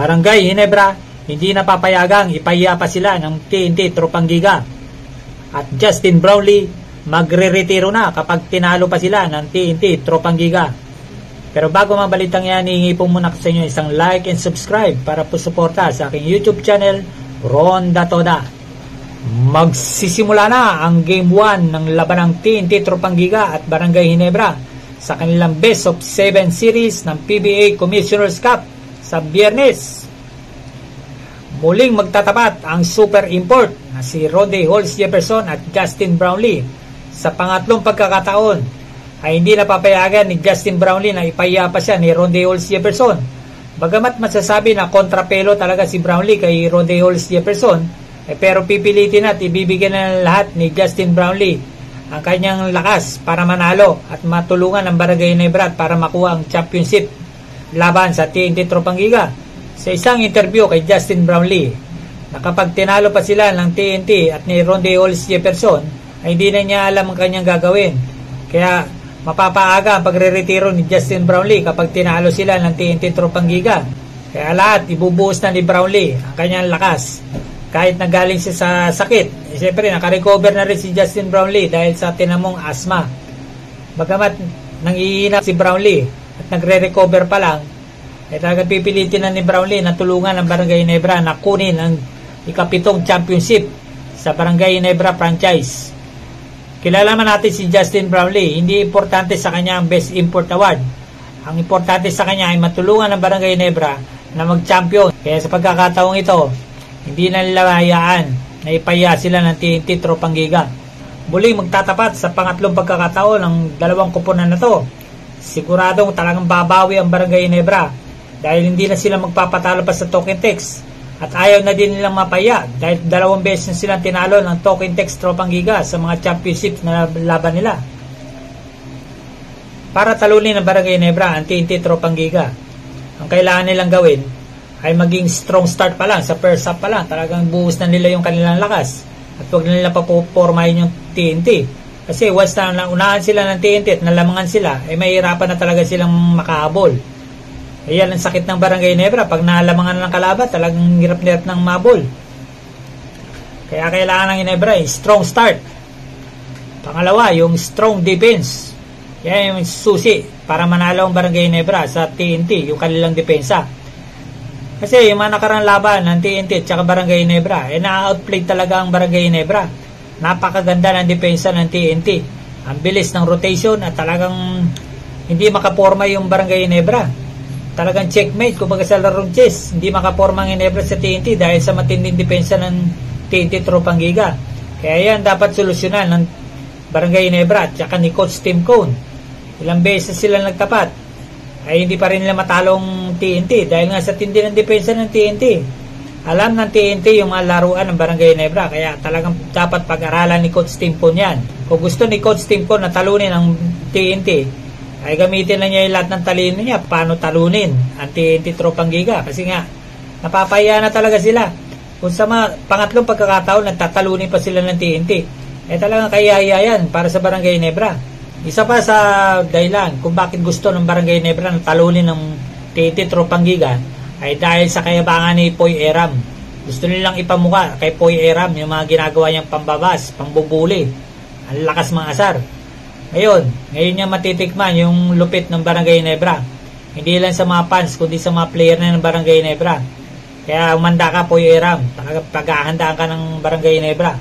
Barangay Ginebra, hindi napapayagang ipahiya pa sila ng TNT Tropang Giga. At Justin Brownlee, magre-retiro na kapag tinalo pa sila ng TNT Tropang Giga. Pero bago mabalitang yan, hihingi po muna sa inyo isang like and subscribe para po suporta sa aking YouTube channel, Ronda Toda. Magsisimula na ang Game 1 ng laban ng TNT Tropang Giga at Barangay Ginebra sa kanilang Best of 7 series ng PBA Commissioner's Cup sa Biyernes. Muling magtatapat ang super import na si Ronde Holmes Jefferson at Justin Brownlee. Sa pangatlong pagkakataon ay hindi napapayagan ni Justin Brownlee na ipahiya pa siya ni Ronde Holmes Jefferson. Bagamat masasabi na kontrapelo talaga si Brownlee kay Ronde Holmes Jefferson, pero pipilitin at ibibigyan na lahat ni Justin Brownlee ang kanyang lakas para manalo at matulungan ang Barangay Ginebra para makuha ang championship laban sa TNT Tropang Giga. Sa isang interview kay Justin Brownlee, na kapag tinalo pa sila ng TNT at ni Ronde Holmes Jefferson, ay hindi na niya alam ang kanyang gagawin. Kaya mapapaaga ang pagre-retiro ni Justin Brownlee kapag tinalo sila ng TNT Tropang Giga. Kaya lahat ibubuhos na ni Brownlee ang kanyang lakas. Kahit nagaling siya sa sakit, siyempre nakarecover na rin si Justin Brownlee dahil sa tinamong asma. Bagamat nanghihina si Brownlee at nagre-recover pa lang, talagang pipilitin na ni Brownlee na tulungan ang Barangay Ginebra na kunin ang ika-7 championship sa Barangay Ginebra franchise. Kilala man natin si Justin Brownlee, hindi importante sa kanya ang Best Import Award. Ang importante sa kanya ay matulungan ang Barangay Ginebra na mag-champion. Kaya sa pagkakataong ito, hindi na nila hayaan na ipahiya sila ng TNT Tropang Giga. Muling magtatapat sa pangatlong pagkakataon ng dalawang kuponan na to. Siguradong talagang babawi ang Barangay Ginebra dahil hindi na sila magpapatalo pa sa token text. At ayaw na din nilang mapaya dahil 2 beses na silang tinalo ng token text Tropang Giga sa mga championship na laban nila. Para talunin ng Barangay Ginebra ang TNT Tropang Giga, ang kailangan nilang gawin ay maging strong start pa lang, sa first half pa lang. Talagang buhos na nila yung kanilang lakas at huwag na nila papupormahin yung TNT. Kasi once na unahan sila ng TNT at nalamangan sila, ay mahirapan na talaga silang makahabol. Ayan ang sakit ng Barangay Ginebra. Pag nalamangan na ng kalaban, talagang hirap-hirap ng mabol. Kaya kailangan ng Ginebra strong start. Pangalawa, yung strong defense. Yan yung susi para manalo ang Barangay Ginebra sa TNT, yung kanilang depensa. Kasi yung mga nakarang laban ng TNT at saka Barangay Ginebra, na-outplay talaga ang Barangay Ginebra. Napakaganda ng depensa ng TNT. Ang bilis ng rotation at talagang hindi makaporma yung Barangay Ginebra. Talagang checkmate, kumbaga sa larong chess. Hindi makaporma ang Ginebra sa TNT dahil sa matinding depensa ng TNT Tropang Giga. Kaya yan dapat solusyonan ng Barangay Ginebra at saka ni Coach Tim Cone. Ilang beses sila nagtapat ay hindi pa rin nila matalong TNT dahil nga sa tindi ng depensa ng TNT. Alam ng TNT yung mga laruan ng Barangay Ginebra, kaya talagang dapat pag-aralan ni Coach Tim Cone yan. Kung gusto ni Coach Tim Cone na talunin ang TNT, ay gamitin na niya yung lahat ng talino niya paano talunin ang TNT Tropang Giga, kasi nga napapahiya na talaga sila. Kung sa mga pangatlong pagkakataon nagtatalunin pa sila ng TNT, talagang kaya yan para sa Barangay Ginebra. Isa pa sa dahilan kung bakit gusto ng Barangay Ginebra na talunin ng TNT Tropang Giga ay dahil sa kayabangan ni Poy Eram. Gusto nilang ipamuka kay Poy Eram yung mga ginagawa niyang pambabas, pambubuli, ang lakas mga asar. Ngayon niya matitikman yung lupit ng Barangay Ginebra. Hindi lang sa mga fans, kundi sa mga player na ng Barangay Ginebra. Kaya umanda ka, Poy Eram. Paghahandaan ka ng Barangay Ginebra.